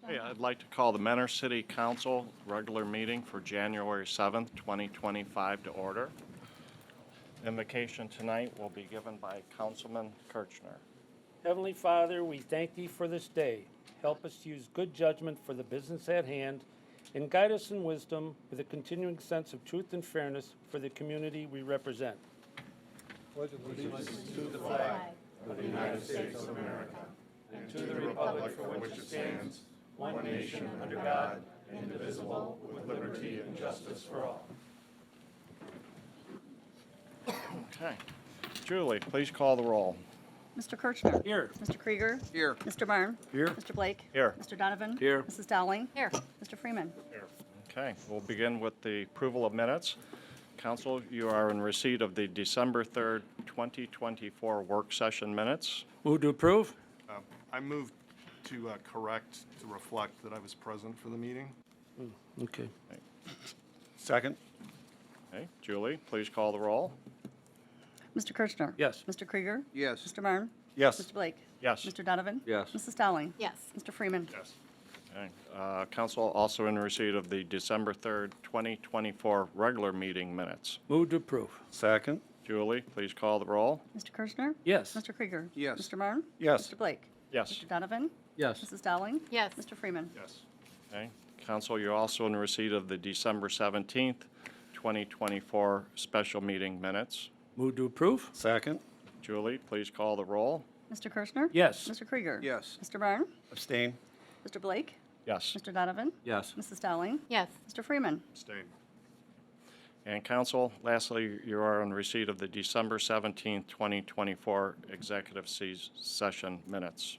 Hey, I'd like to call the Mentor City Council regular meeting for January 7th, 2025 to order. Invocation tonight will be given by Councilman Kirchner. Heavenly Father, we thank Thee for this day. Help us to use good judgment for the business at hand, and guide us in wisdom with a continuing sense of truth and fairness for the community we represent. Okay. Julie, please call the roll. Mr. Kirchner. Here. Mr. Krieger. Here. Mr. Byrne. Here. Mr. Blake. Here. Mr. Donovan. Here. Mrs. Dowling. Here. Mr. Freeman. Okay, we'll begin with the approval of minutes. Council, you are in receipt of the December 3rd, 2024 work session minutes. Move to approve? I moved to correct, to reflect that I was present for the meeting. Okay. Second. Okay, Julie, please call the roll. Mr. Kirchner. Yes. Mr. Krieger. Yes. Mr. Byrne. Yes. Mr. Blake. Yes. Mr. Donovan. Yes. Mrs. Dowling. Yes. Mr. Freeman. Yes. Okay. Council also in receipt of the December 3rd, 2024 regular meeting minutes. Move to approve? Second. Julie, please call the roll. Mr. Kirchner. Yes. Mr. Krieger. Yes. Mr. Byrne. Yes. Mr. Blake. Yes. Mr. Donovan. Yes. Mrs. Dowling. Yes. Mr. Freeman. Yes. Okay. Council, you're also in receipt of the December 17th, 2024 special meeting minutes. Move to approve? Second. Julie, please call the roll. Mr. Kirchner. Yes. Mr. Krieger. Yes. Mr. Byrne. Abstain. Mr. Blake. Yes. Mr. Donovan. Yes. Mrs. Dowling. Yes. Mr. Freeman. Abstain. And council, lastly, you are in receipt of the December 17th, 2024 executive session minutes.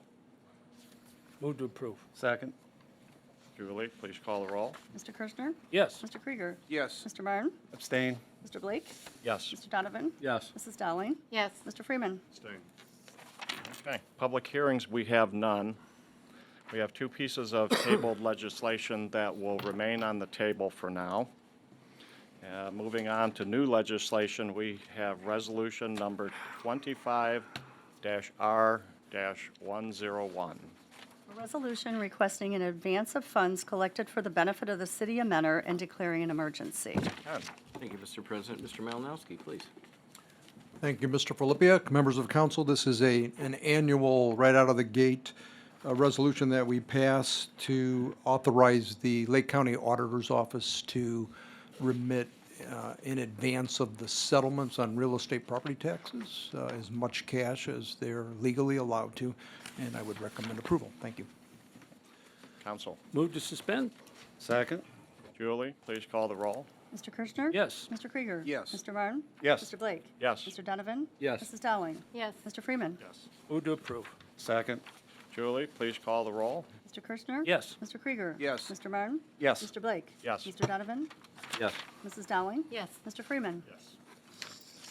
Move to approve? Second. Julie, please call the roll. Mr. Kirchner. Yes. Mr. Krieger. Yes. Mr. Byrne. Abstain. Mr. Blake. Yes. Mr. Donovan. Yes. Mrs. Dowling. Yes. Mr. Freeman. Abstain. Okay. Public hearings, we have none. We have two pieces of tabled legislation that will remain on the table for now. Moving on to new legislation, we have resolution number 25-R-101. A resolution requesting an advance of funds collected for the benefit of the city of Mentor and declaring an emergency. Ken? Thank you, Mr. President. Mr. Malinowski, please. Thank you, Mr. Filippia. Members of council, this is an annual, right out of the gate, resolution that we pass to authorize the Lake County Auditor's Office to remit in advance of the settlements on real estate property taxes as much cash as they're legally allowed to, and I would recommend approval. Thank you. Council. Move to suspend? Second. Julie, please call the roll. Mr. Kirchner? Yes. Mr. Krieger? Yes. Mr. Byrne? Yes. Mr. Blake? Yes. Mr. Donovan? Yes. Mrs. Dowling? Yes. Mr. Freeman? Yes. Move to approve? Second. Julie, please call the roll. Mr. Kirchner? Yes. Mr. Krieger? Yes. Mr. Byrne? Yes. Mr. Blake? Yes. Mr. Donovan? Yes. Mrs. Dowling? Yes. Mr. Freeman?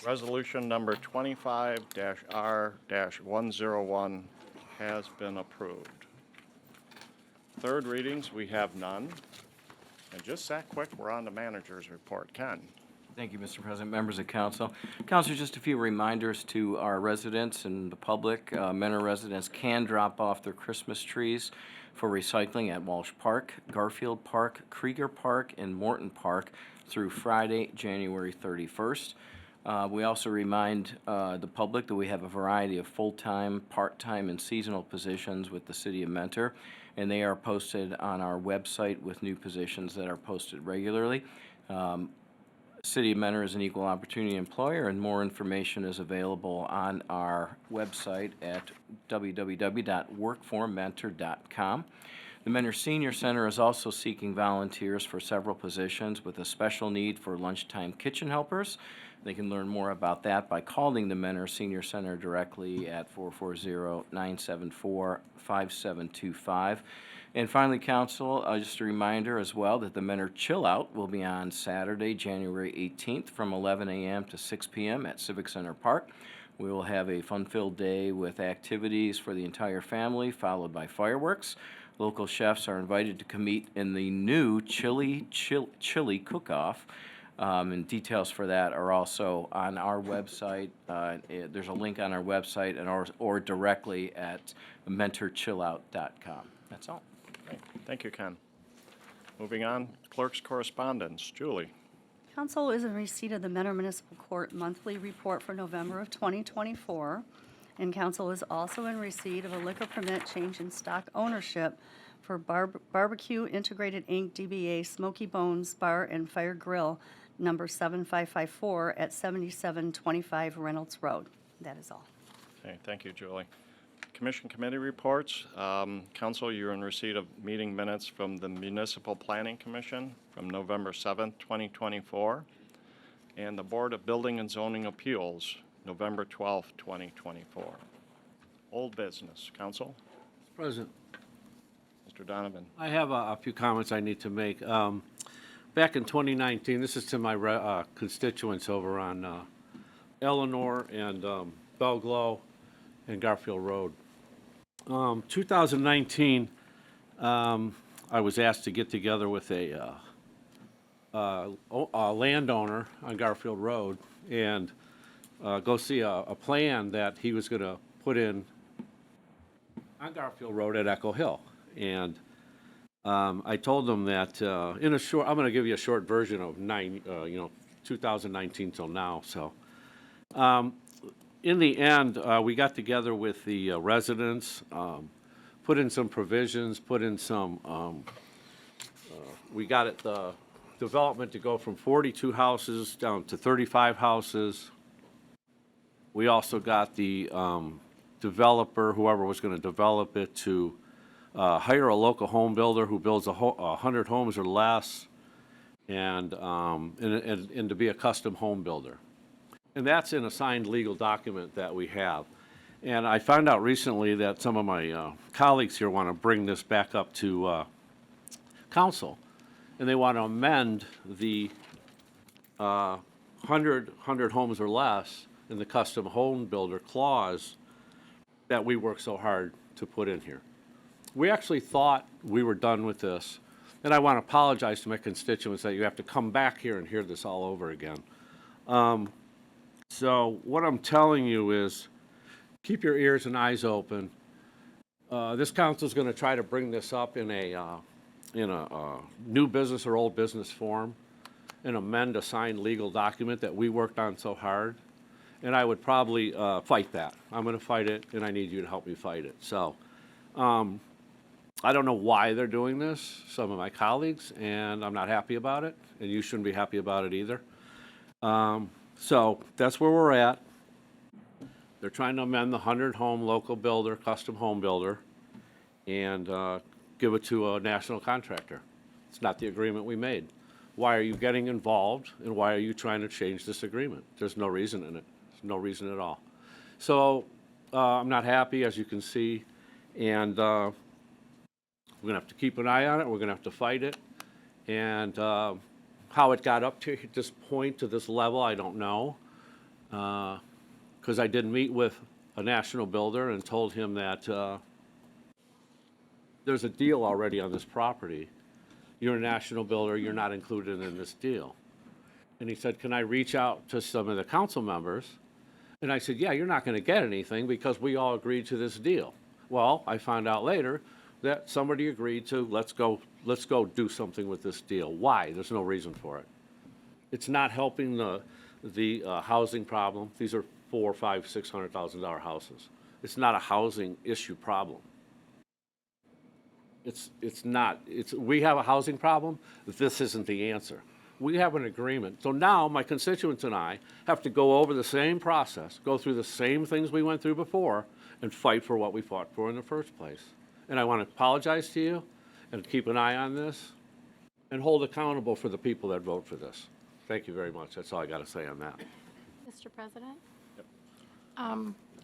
Resolution number 25-R-101 has been approved. Third readings, we have none. And just that quick, we're on the manager's report. Ken? Thank you, Mr. President, members of council. Council, just a few reminders to our residents and the public. Mentor residents can drop off their Christmas trees for recycling at Walsh Park, Garfield Park, Krieger Park, and Morton Park through Friday, January 31st. We also remind the public that we have a variety of full-time, part-time, and seasonal positions with the City of Mentor, and they are posted on our website with new positions that are posted regularly. City of Mentor is an equal opportunity employer, and more information is available on our website at www.workformentor.com. The Mentor Senior Center is also seeking volunteers for several positions with a special need for lunchtime kitchen helpers. They can learn more about that by calling the Mentor Senior Center directly at 440-974-5725. And finally, council, just a reminder as well that the Mentor Chill Out will be on Saturday, January 18th from 11 a.m. to 6 p.m. at Civic Center Park. We will have a fun-filled day with activities for the entire family, followed by fireworks. Local chefs are invited to come eat in the new chili cook-off. And details for that are also on our website. There's a link on our website or directly at mentorchillout.com. That's all. Okay, thank you, Ken. Moving on, clerk's correspondence. Julie. Council is in receipt of the Mentor Municipal Court monthly report for November of 2024, and council is also in receipt of a liquor permit change in stock ownership for Barbecue Integrated Inc., DBA Smoky Bones Bar and Fire Grill, number 7554 at 7725 Reynolds Road. That is all. Okay, thank you, Julie. Commission committee reports. Council, you're in receipt of meeting minutes from the Municipal Planning Commission from November 7th, 2024, and the Board of Building and Zoning Appeals, November 12th, 2024. Old business. Council? President, Mr. Donovan. I have a few comments I need to make. Back in 2019, this is to my constituents over on Eleanor and Belglow and Garfield Road. 2019, I was asked to get together with a landowner on Garfield Road and go see a plan that he was going to put in on Garfield Road at Echo Hill. And I told them that I'm going to give you a short version of 2019 till now. So, in the end, we got together with the residents, put in some provisions, put in some. We got the development to go from 42 houses down to 35 houses. We also got the developer, whoever was going to develop it, to hire a local home builder who builds 100 homes or less, and to be a custom home builder. And that's in a signed legal document that we have. And I found out recently that some of my colleagues here want to bring this back up to council, and they want to amend the 100 homes or less in the custom home builder clause that we worked so hard to put in here. We actually thought we were done with this, and I want to apologize to my constituents that you have to come back here and hear this all over again. So what I'm telling you is keep your ears and eyes open. This council is going to try to bring this up in a new business or old business form and amend a signed legal document that we worked on so hard. And I would probably fight that. I'm going to fight it, and I need you to help me fight it. So I don't know why they're doing this, some of my colleagues, and I'm not happy about it, and you shouldn't be happy about it either. So that's where we're at. They're trying to amend the 100-home local builder, custom home builder, and give it to a national contractor. It's not the agreement we made. Why are you getting involved, and why are you trying to change this agreement? There's no reason in it. There's no reason at all. So I'm not happy, as you can see, and we're going to have to keep an eye on it. We're going to have to fight it. And how it got up to this point, to this level, I don't know. Because I did meet with a national builder and told him that there's a deal already on this property. You're a national builder, you're not included in this deal. And he said, can I reach out to some of the council members? And I said, yeah, you're not going to get anything because we all agreed to this deal. Well, I found out later that somebody agreed to, let's go do something with this deal. Why? There's no reason for it. It's not helping the housing problem. These are $400,000, $500,000, $600,000 houses. It's not a housing issue problem. It's not. We have a housing problem. This isn't the answer. We have an agreement. So now my constituents and I have to go over the same process, go through the same things we went through before, and fight for what we fought for in the first place. And I want to apologize to you and keep an eye on this and hold accountable for the people that vote for this. Thank you very much. That's all I got to say on that. Mr. President?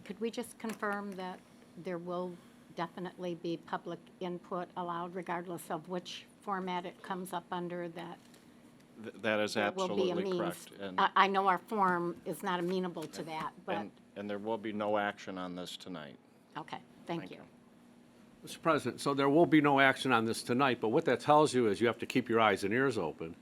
Could we just confirm that there will definitely be public input allowed regardless of which format it comes up under, that That is there will be a absolutely means? correct. And, I know our form is not amenable to that, but, and there will be no action on this tonight. okay, thank you. Mr. President, so there will be no action on this tonight, but what that tells you is you have to keep your eyes and ears open.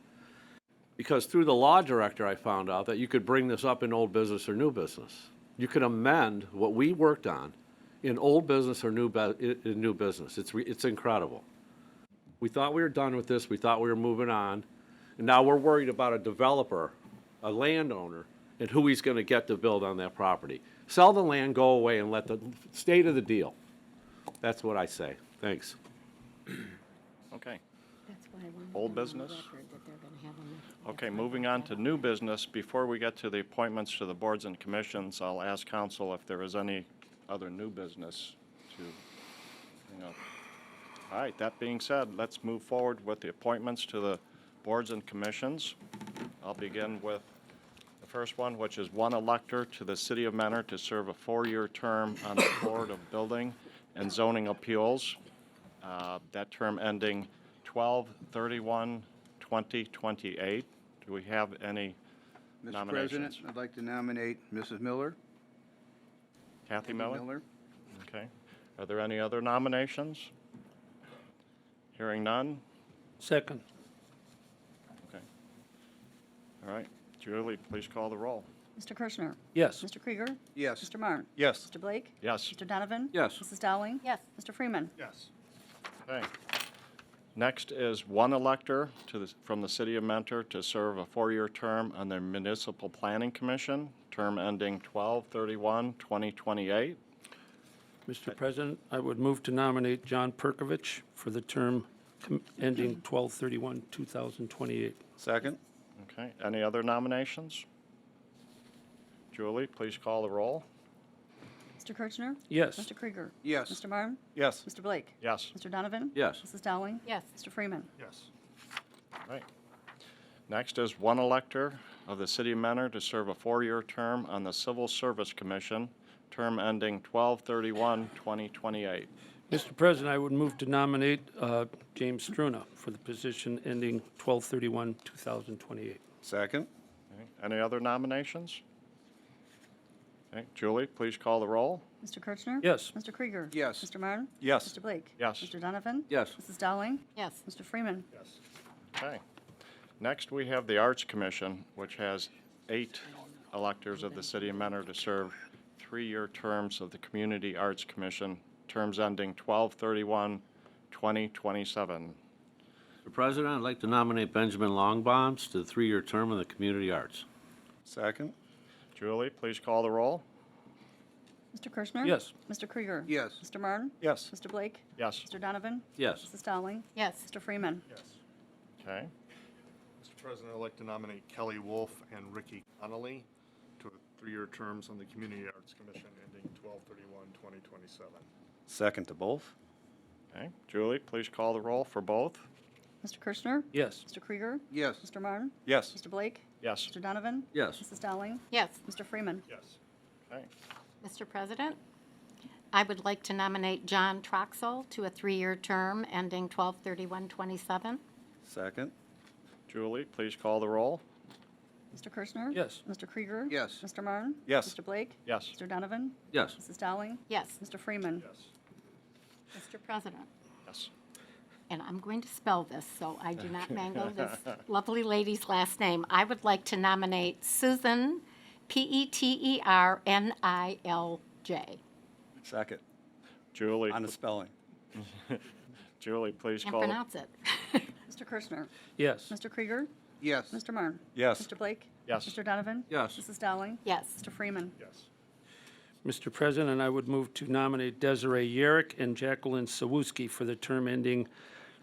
Because through the law director, I found out that you could bring this up in old business or new business. You could amend what we worked on in old business or new business. It's incredible. We thought we were done with this, we thought we were moving on, and now we're worried about a developer, a landowner, and who he's gonna get to build on that property. Sell the land, go away, and let the state of the deal. That's what I say. Thanks. Okay. That's why I wanted Old them on business? record that they're gonna have them. Okay, moving on to new business. Before we get to the appointments to the boards and commissions, I'll ask council if there is any other new business to, All right, that being said, let's move forward with the appointments to the boards and commissions. I'll begin with the first one, which is one elector to the City of Mentor to serve a 4-year term on the Board of Building and Zoning Appeals. That term ending 12/31/2028. Do we have any Mr. nominations? President, I'd like to nominate Mrs. Miller. Kathy Andy Miller? Okay. Are there any other nominations? Hearing none? Second. Okay. All right. Julie, please call the roll. Mr. Kirschner. Yes. Mr. Krieger. Yes. Mr. Marne. Yes. Mr. Blake. Yes. Mr. Donovan. Yes. Mrs. Dowling. Yes. Mr. Freeman. Yes. Okay. Next is one elector from the City of Mentor to serve a 4-year term on the Municipal Planning Commission, term ending 12/31/2028. Mr. President, I would move to nominate John Perkovich for the term ending 12/31/2028. Second? Okay. Any other nominations? Julie, please call the roll. Mr. Kirchner. Yes. Mr. Krieger. Yes. Mr. Marne. Yes. Mr. Blake. Yes. Mr. Donovan. Yes. Mrs. Dowling. Yes. Mr. Freeman. Yes. Right. Next is one elector of the City of Mentor to serve a 4-year term on the Civil Service Commission, term ending 12/31/2028. Mr. President, I would move to nominate James Struna for the position ending 12/31/2028. Second? Okay. Any other nominations? Okay. Julie, please call the roll. Mr. Kirchner. Yes. Mr. Krieger. Yes. Mr. Marne. Yes. Mr. Blake. Yes. Mr. Donovan. Yes. Mrs. Dowling. Yes. Mr. Freeman. Yes. Okay. Next, we have the Arts Commission, which has 8 electors of the City of Mentor to serve 3-year terms of the Community Arts Commission, terms ending 12/31/2027. Mr. President, I'd like to nominate Benjamin Longbombs to the 3-year term of the Community Arts. Second? Julie, please call the roll. Mr. Kirchner. Yes. Mr. Krieger. Yes. Mr. Marne. Yes. Mr. Blake. Yes. Mr. Donovan. Yes. Mrs. Dowling. Yes. Mr. Freeman. Yes. Okay. Mr. President, I'd like to nominate Kelly Wolf and Ricky Connolly to 3-year terms on the Community Arts Commission ending 12/31/2027. Second to both? Okay. Julie, please call the roll for both. Mr. Kirchner. Yes. Mr. Krieger. Yes. Mr. Marne. Yes. Mr. Blake. Yes. Mr. Donovan. Yes. Mrs. Dowling. Yes. Mr. Freeman. Yes. Okay. Mr. President, I would like to nominate John Troxel to a 3-year term ending 12/31/27. Second? Julie, please call the roll. Mr. Kirchner. Yes. Mr. Krieger. Yes. Mr. Marne. Yes. Mr. Blake. Yes. Mr. Donovan. Yes. Mrs. Dowling. Yes. Mr. Freeman. Yes. Mr. President, Yes. and I'm going to spell this so I do not mangle this lovely lady's last name. I would like to nominate Susan, Peterniljay. Second. Julie, On the spelling? Julie, please Can't call. pronounce it. Mr. Kirchner. Yes. Mr. Krieger. Yes. Mr. Marne. Yes. Mr. Blake. Yes. Mr. Donovan. Yes. Mrs. Dowling. Yes. Mr. Freeman. Yes. Mr. President, I would move to nominate Desiree Yerrick and Jacqueline Sawuski for the term ending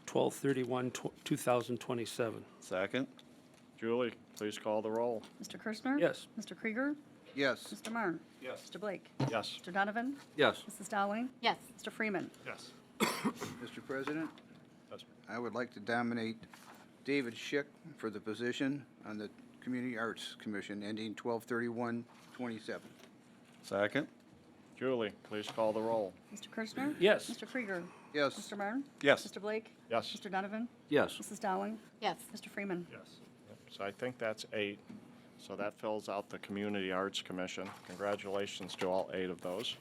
12/31/2027. Second? Julie, please call the roll. Mr. Kirchner. Yes. Mr. Krieger. Yes. Mr. Marne. Yes. Mr. Blake. Yes. Mr. Donovan. Yes. Mrs. Dowling. Yes. Mr. Freeman. Yes. Mr. President, I would like to nominate David Schick for the position on the Community Arts Commission ending 12/31/27. Second? Julie, please call the roll. Mr. Kirchner. Yes. Mr. Krieger. Yes. Mr. Marne. Yes. Mr. Blake. Yes. Mr. Donovan. Yes. Mrs. Dowling. Yes. Mr. Freeman. Yes. So I think that's 8. So that fills out the Community Arts Commission. Congratulations to all 8 of those.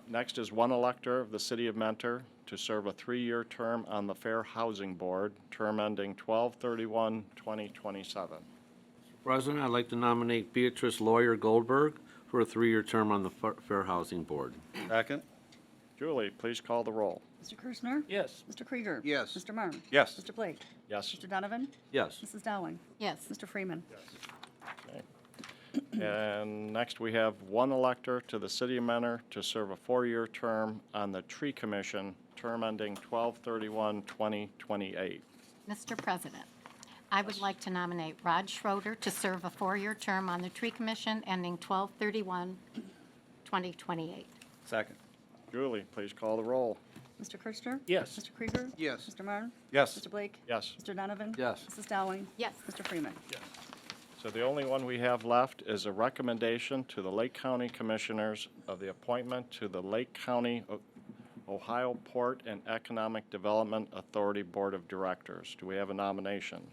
Next is one elector of the City of Mentor to serve a 3-year term on the Fair Housing Board, term ending 12/31/2027. President, I'd like to nominate Beatrice Lawyer Goldberg for a 3-year term on the Fair Housing Board. Second? Julie, please call the roll. Mr. Kirschner? Yes. Mr. Krieger? Yes. Mr. Marne? Yes. Mr. Blake? Yes. Mr. Donovan? Yes. Mrs. Dowling? Yes. Mr. Freeman? And next, we have one elector to the City of Mentor to serve a 4-year term on the Tree Commission, term ending 12/31/2028. Mr. President, I would like to nominate Rod Schroeder to serve a 4-year term on the Tree Commission ending 12/31/2028. Second. Julie, please call the roll. Mr. Kirschner? Yes. Mr. Krieger? Yes. Mr. Marne? Yes. Mr. Blake? Yes. Mr. Donovan? Yes. Mrs. Dowling? Yes. Mr. Freeman? So the only one we have left is a recommendation to the Lake County Commissioners of the appointment to the Lake County, Ohio Port and Economic Development Authority Board of Directors. Do we have a nomination?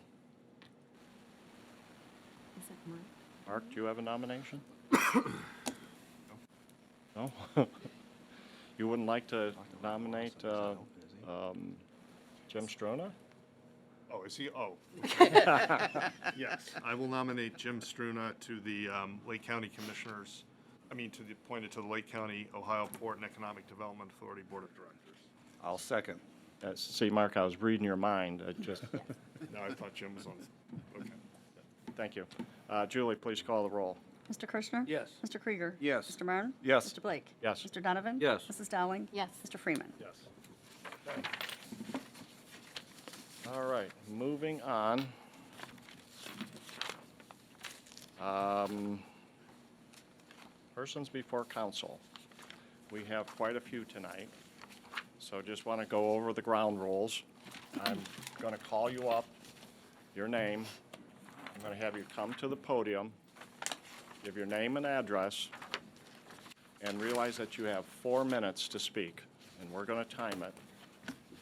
Is it Mark? Mark, do you have a nomination? No? You wouldn't like to nominate Jim Strona? Oh, is he? Oh. Yes, I will nominate Jim Struna to the Lake County Commissioners, appointed to the Lake County, Ohio Port and Economic Development Authority Board of Directors. I'll second. See, Mark, I was reading your mind. I just, No, I thought Jim was on, okay. thank you. Julie, please call the roll. Mr. Kirschner? Yes. Mr. Krieger? Yes. Mr. Marne? Yes. Mr. Blake? Yes. Mr. Donovan? Yes. Mrs. Dowling? Yes. Mr. Freeman? Yes. All right, moving on. Persons before council. We have quite a few tonight, so just want to go over the ground rules. I'm going to call you up, your name. I'm going to have you come to the podium, give your name and address, and realize that you have 4 minutes to speak, and we're going to time it.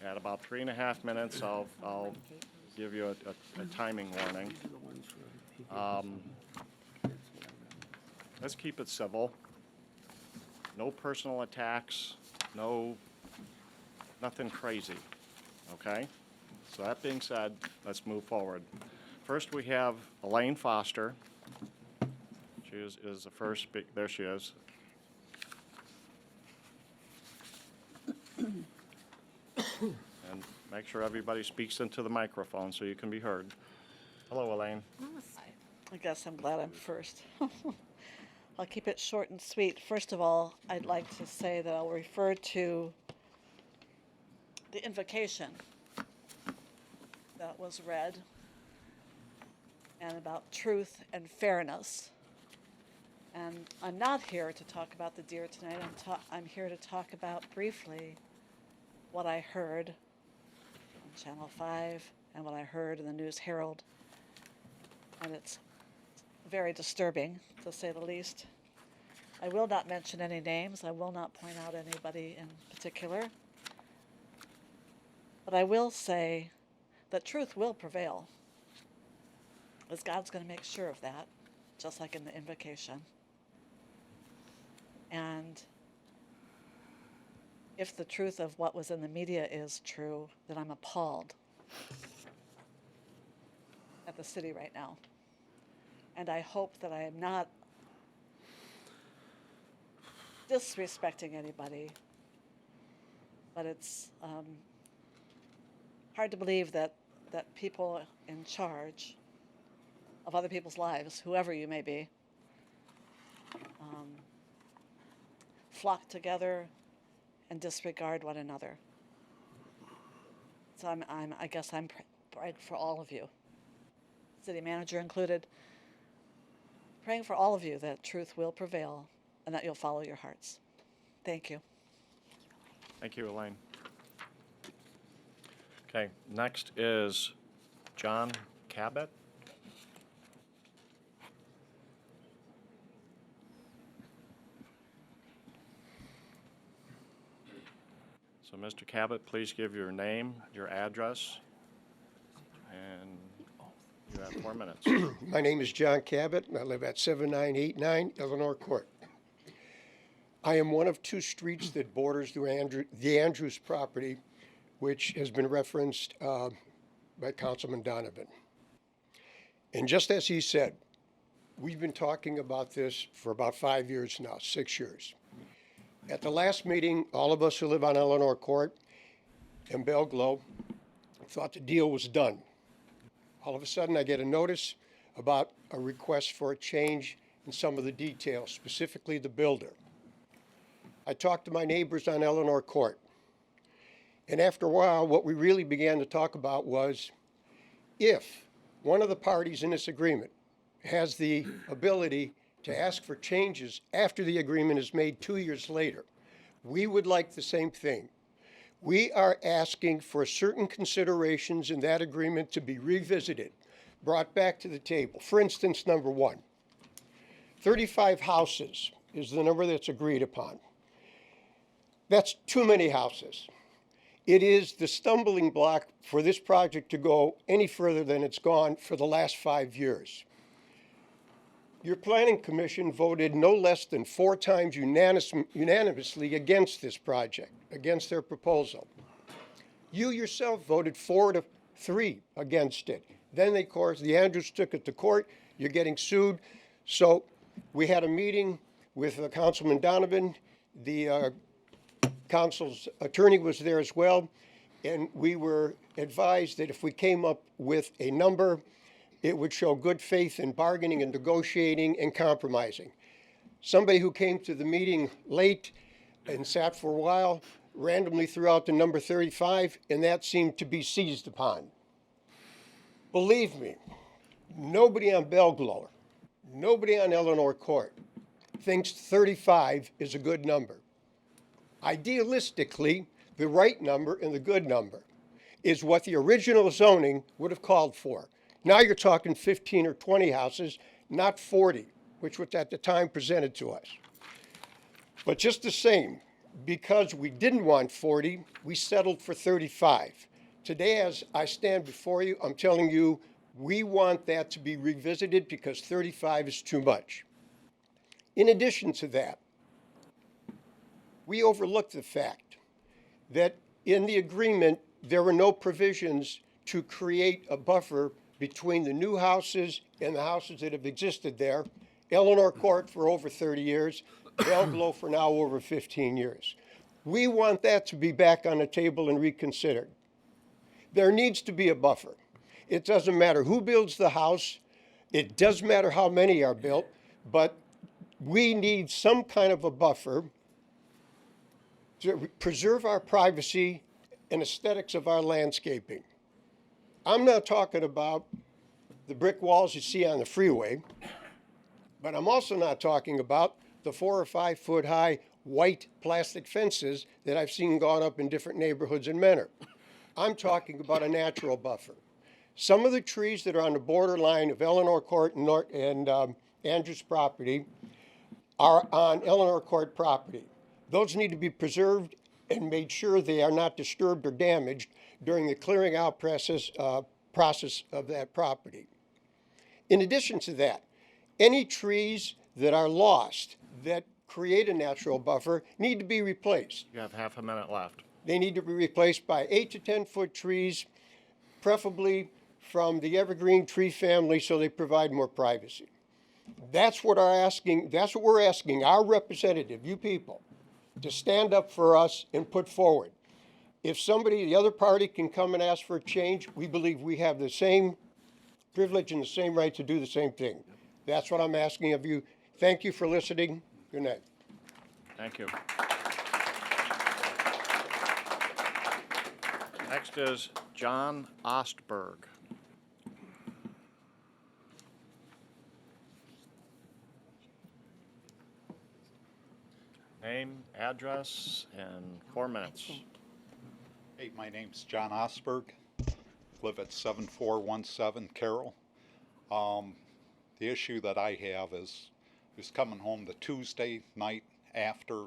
At about 3.5 minutes, I'll give you a timing warning. Let's keep it civil. No personal attacks, nothing crazy, okay? So that being said, let's move forward. First, we have Elaine Foster. She is the first there she is. And make sure everybody speaks into the microphone so you can be heard. Hello, Elaine. I guess I'm glad I'm first. I'll keep it short and sweet. First of all, I'd like to say that I'll refer to the invocation that was read and about truth and fairness. And I'm not here to talk about the deer tonight. I'm here to talk about briefly what I heard on Channel 5 and what I heard in the News Herald. And it's very disturbing, to say the least. I will not mention any names. I will not point out anybody in particular. But I will say that truth will prevail, as God's going to make sure of that, just like in the invocation. And if the truth of what was in the media is true, then I'm appalled at the city right now. And I hope that I am not disrespecting anybody, but it's hard to believe that people in charge of other people's lives, whoever you may be, flock together and disregard one another. So I guess I'm praying for all of you, city manager included, praying for all of you that truth will prevail and that you'll follow your hearts. Thank you. Thank you, Elaine. Okay, next is John Cabot. So, Mr. Cabot, please give your name, your address, and you have 4 minutes. My name is John Cabot, and I live at 7989 Eleanor Court. I am one of 2 streets that borders the Andrews property, which has been referenced by Councilman Donovan. And just as he said, we've been talking about this for about 5 years now, 6 years. At the last meeting, all of us who live on Eleanor Court and Belle Glo thought the deal was done. All of a sudden, I get a notice about a request for a change in some of the details, specifically the builder. I talked to my neighbors on Eleanor Court. And after a while, what we really began to talk about was if one of the parties in this agreement has the ability to ask for changes after the agreement is made 2 years later, we would like the same thing. We are asking for certain considerations in that agreement to be revisited, brought back to the table. For instance, number one, 35 houses is the number that's agreed upon. That's too many houses. It is the stumbling block for this project to go any further than it's gone for the last 5 years. Your planning commission voted no less than 4 times unanimously against this project, against their proposal. You yourself voted 4-3 against it. Then, of course, the Andrews took it to court. You're getting sued. So we had a meeting with Councilman Donovan. The council's attorney was there as well. And we were advised that if we came up with a number, it would show good faith in bargaining and negotiating and compromising. Somebody who came to the meeting late and sat for a while randomly threw out the number 35, and that seemed to be seized upon. Believe me, nobody on Belle Glo, nobody on Eleanor Court thinks 35 is a good number. Idealistically, the right number and the good number is what the original zoning would have called for. Now you're talking 15 or 20 houses, not 40, which was at the time presented to us. But just the same, because we didn't want 40, we settled for 35. Today, as I stand before you, I'm telling you, we want that to be revisited because 35 is too much. In addition to that, we overlooked the fact that in the agreement, there were no provisions to create a buffer between the new houses and the houses that have existed there. Eleanor Court for over 30 years, Belle Glo for now over 15 years. We want that to be back on the table and reconsidered. There needs to be a buffer. It doesn't matter who builds the house. It does matter how many are built, but we need some kind of a buffer to preserve our privacy and aesthetics of our landscaping. I'm not talking about the brick walls you see on the freeway, but I'm also not talking about the 4 or 5 foot high white plastic fences that I've seen gone up in different neighborhoods in Mentor. I'm talking about a natural buffer. Some of the trees that are on the borderline of Eleanor Court and Andrews property are on Eleanor Court property. Those need to be preserved and made sure they are not disturbed or damaged during the clearing out process of that property. In addition to that, any trees that are lost that create a natural buffer need to be replaced. You have half a minute left. They need to be replaced by 8 to 10 foot trees, preferably from the evergreen tree family so they provide more privacy. That's what we're asking our representative, you people, to stand up for us and put forward. If somebody, the other party, can come and ask for a change, we believe we have the same privilege and the same right to do the same thing. That's what I'm asking of you. Thank you for listening. Good night. Thank you. Next is John Ostberg. Name, address, and 4 minutes. Hey, my name's John Osberg. Live at 7417 Carroll. The issue that I have is just coming home the Tuesday night after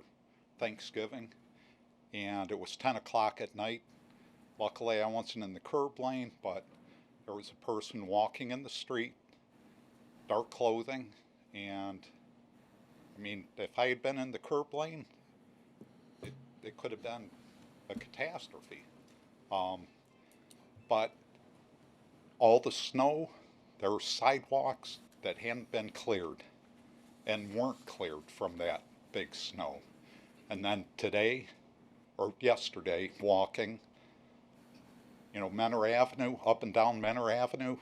Thanksgiving, and it was 10 o'clock at night. Luckily, I wasn't in the curb lane, but there was a person walking in the street, dark clothing, and I mean, if I had been in the curb lane, it could have been a catastrophe. But all the snow, there were sidewalks that hadn't been cleared and weren't cleared from that big snow. And then today, or yesterday, walking, you know, Menor Avenue, up and down Menor Avenue,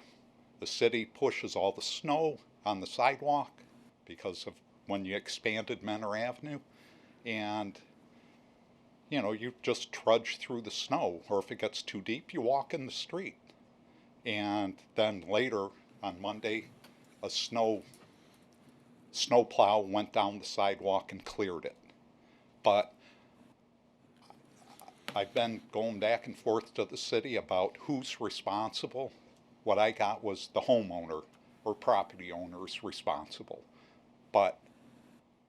the city pushes all the snow on the sidewalk because of when you expanded Menor Avenue. And, you know, you just trudge through the snow, or if it gets too deep, you walk in the street. And then later on Monday, a snow plow went down the sidewalk and cleared it. But I've been going back and forth to the city about who's responsible. What I got was the homeowner or property owner is responsible. But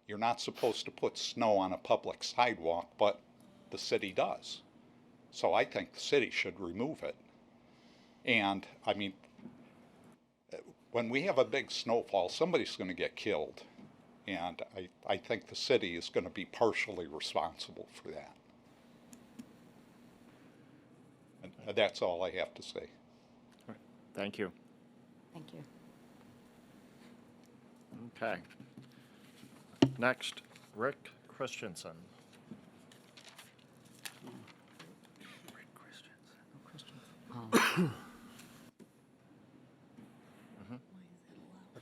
you're not supposed to put snow on a public sidewalk, but the city does. So I think the city should remove it. And, I mean, when we have a big snowfall, somebody's going to get killed. And I think the city is going to be partially responsible for that. And that's all I have to say. Thank you. Thank you. Okay. Next, Rick Christensen.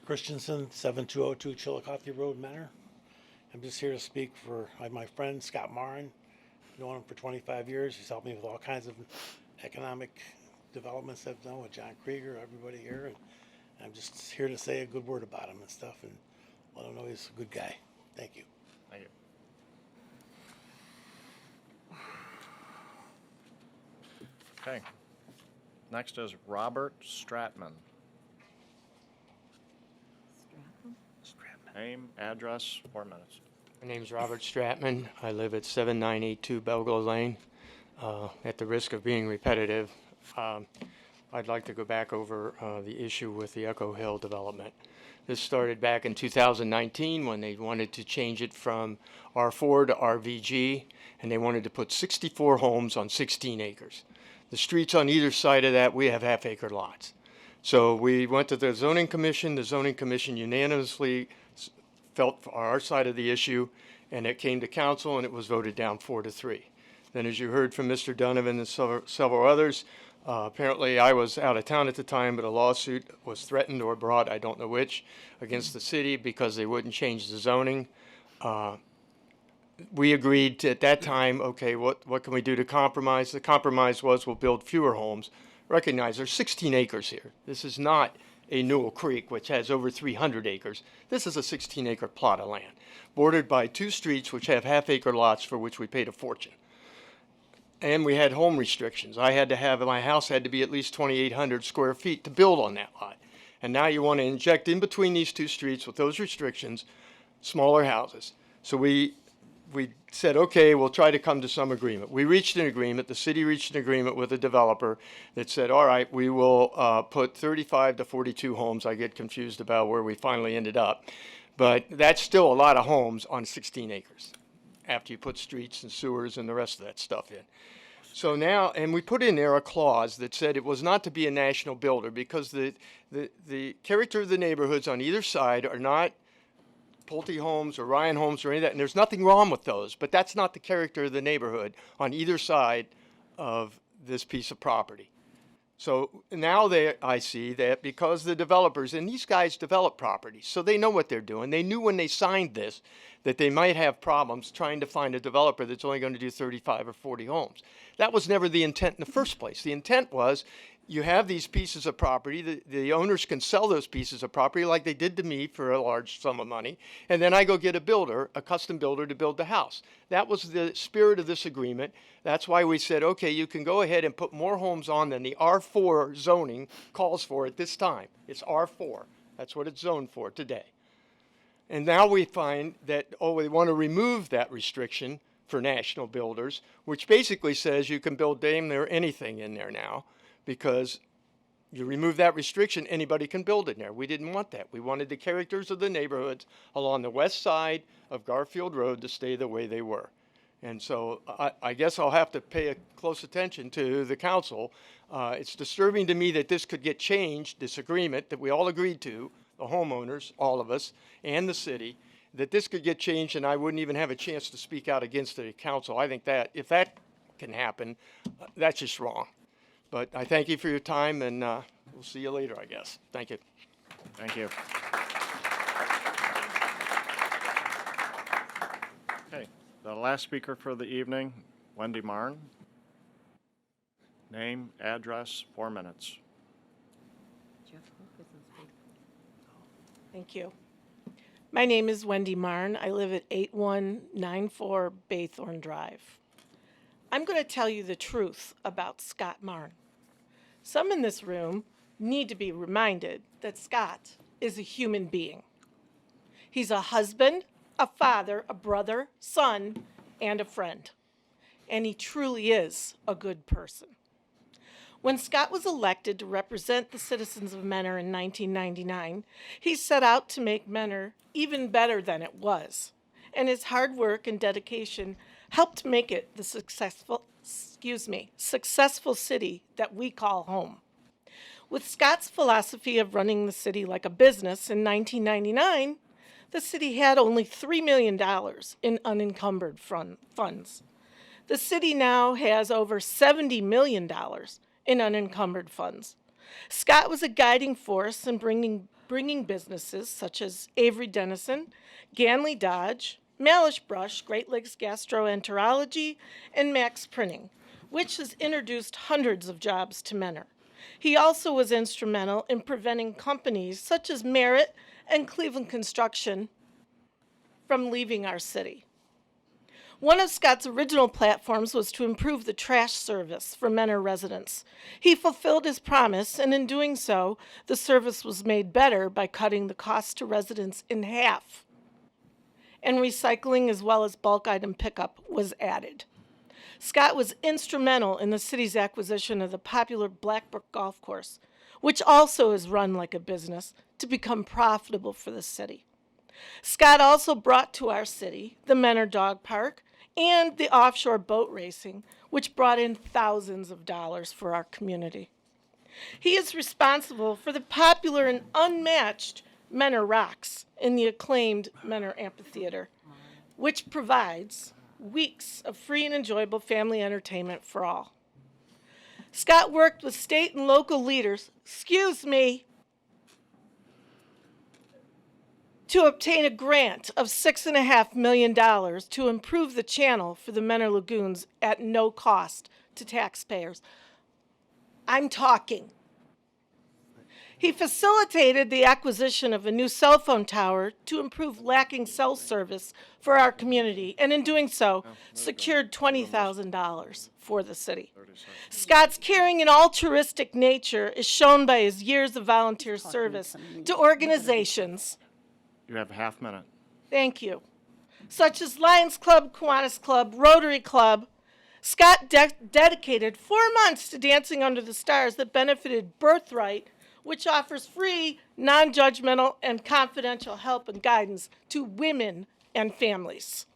Christensen, 7202 Chillicothe Road, Menor. I'm just here to speak for my friend Scott Marin. I've known him for 25 years. He's helped me with all kinds of economic developments I've done with John Krieger, everybody here. And I'm just here to say a good word about him and stuff and let him know he's a good guy. Thank you. Thank you. Okay. Next is Robert Stratman. Name, address, 4 minutes. My name's Robert Stratman. I live at 7982 Belgo Lane. At the risk of being repetitive, I'd like to go back over the issue with the Echo Hill development. This started back in 2019 when they wanted to change it from R4 to RVG, and they wanted to put 64 homes on 16 acres. The streets on either side of that, we have half-acre lots. So we went to the zoning commission. The zoning commission unanimously felt for our side of the issue, and it came to council, and it was voted down 4-3. Then, as you heard from Mr. Donovan and several others, apparently I was out of town at the time, but a lawsuit was threatened or brought, I don't know which, against the city because they wouldn't change the zoning. We agreed to, at that time, okay, what can we do to compromise? The compromise was we'll build fewer homes. Recognize there's 16 acres here. This is not a Newell Creek, which has over 300 acres. This is a 16-acre plot of land, bordered by 2 streets which have half-acre lots for which we paid a fortune. And we had home restrictions. My house had to be at least 2,800 square feet to build on that lot. And now you want to inject in between these 2 streets with those restrictions, smaller houses. So we said, okay, we'll try to come to some agreement. We reached an agreement. The city reached an agreement with a developer that said, all right, we will put 35 to 42 homes. I get confused about where we finally ended up. But that's still a lot of homes on 16 acres after you put streets and sewers and the rest of that stuff in. So now, and we put in there a clause that said it was not to be a national builder because the character of the neighborhoods on either side are not Pulte Homes or Ryan Homes or any of that, and there's nothing wrong with those, but that's not the character of the neighborhood on either side of this piece of property. So now I see that because the developers, and these guys develop properties, so they know what they're doing. They knew when they signed this that they might have problems trying to find a developer that's only going to do 35 or 40 homes. That was never the intent in the first place. The intent was you have these pieces of property, the owners can sell those pieces of property like they did to me for a large sum of money, and then I go get a builder, a custom builder to build the house. That was the spirit of this agreement. That's why we said, okay, you can go ahead and put more homes on than the R4 zoning calls for at this time. It's R4. That's what it's zoned for today. And now we find that, we want to remove that restriction for national builders, which basically says you can build damn near anything in there now, because you remove that restriction, anybody can build in there. We didn't want that. We wanted the characters of the neighborhoods along the west side of Garfield Road to stay the way they were. And so I guess I'll have to pay close attention to the council. It's disturbing to me that this could get changed, this agreement that we all agreed to, the homeowners, all of us, and the city, that this could get changed and I wouldn't even have a chance to speak out against it at council. I think that if that can happen, that's just wrong. But I thank you for your time, and we'll see you later, I guess. Thank you. Thank you. Okay, the last speaker for the evening, Wendy Marn. Name, address, 4 minutes. Thank you. My name is Wendy Marn. I live at 8194 Baythorn Drive. I'm going to tell you the truth about Scott Marn. Some in this room need to be reminded that Scott is a human being. He's a husband, a father, a brother, son, and a friend. And he truly is a good person. When Scott was elected to represent the citizens of Mentor in 1999, he set out to make Mentor even better than it was. And his hard work and dedication helped make it the successful city that we call home. With Scott's philosophy of running the city like a business in 1999, the city had only $3 million in unencumbered funds. The city now has over $70 million in unencumbered funds. Scott was a guiding force in bringing businesses such as Avery Dennison, Ganley Dodge, Malish Brush, Great Lakes Gastroenterology, and Max Printing, which has introduced hundreds of jobs to Mentor. He also was instrumental in preventing companies such as Merritt and Cleveland Construction from leaving our city. One of Scott's original platforms was to improve the trash service for Mentor residents. He fulfilled his promise, and in doing so, the service was made better by cutting the cost to residents in half. And recycling as well as bulk item pickup was added. Scott was instrumental in the city's acquisition of the popular Blackbrook Golf Course, which also is run like a business to become profitable for the city. Scott also brought to our city the Mentor Dog Park and the offshore boat racing, which brought in thousands of dollars for our community. He is responsible for the popular and unmatched Mentor Rocks in the acclaimed Mentor Amphitheater, which provides weeks of free and enjoyable family entertainment for all. Scott worked with state and local leaders, to obtain a grant of $6.5 million to improve the channel for the Mentor Lagoons at no cost to taxpayers. I'm talking. He facilitated the acquisition of a new cell phone tower to improve lacking cell service for our community, and in doing so, secured $20,000 for the city. Scott's caring and altruistic nature is shown by his years of volunteer service to organizations. You have a half minute. Thank you. Such as Lions Club, Kiwanis Club, Rotary Club. Scott dedicated 4 months to Dancing Under the Stars that benefited Birthright, which offers free, non-judgmental, and confidential help and guidance to women and families.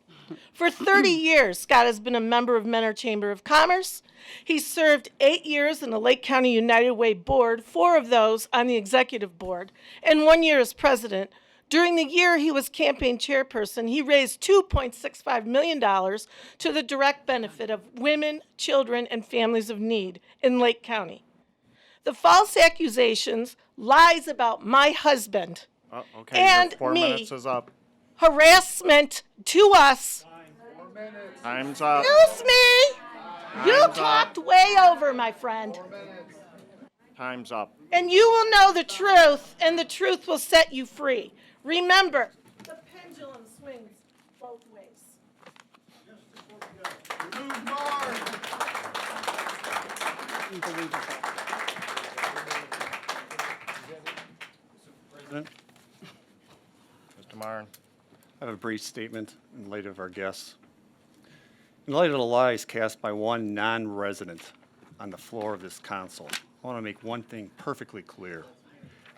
For 30 years, Scott has been a member of Mentor Chamber of Commerce. He served 8 years in the Lake County United Way Board, 4 of those on the executive board, and 1 year as president. During the year he was campaign chairperson, he raised $2.65 million to the direct benefit of women, children, and families of need in Lake County. The false accusations, lies about my husband, Okay, and your 4 me, minutes is up. harassment to us. Time's up. Excuse me. You talked way over, my friend. Time's up. And you will know the truth, and the truth will set you free. Remember, the pendulum swings both ways. President, Mr. Marn. I have a brief statement in light of our guests. In light of the lies cast by one non-resident on the floor of this council, I want to make one thing perfectly clear.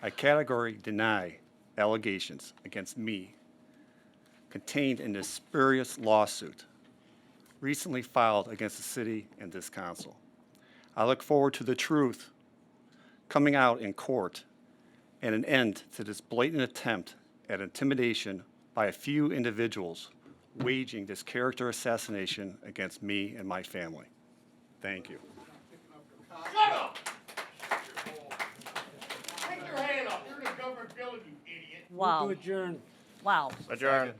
I categorically deny allegations against me contained in this spurious lawsuit recently filed against the city and this council. I look forward to the truth coming out in court and an end to this blatant attempt at intimidation by a few individuals waging this character assassination against me and my family. Thank you. Shut up! Take your hand up. You're in a government building, you idiot. Wow. Move to adjourn. Wow. Adjourn.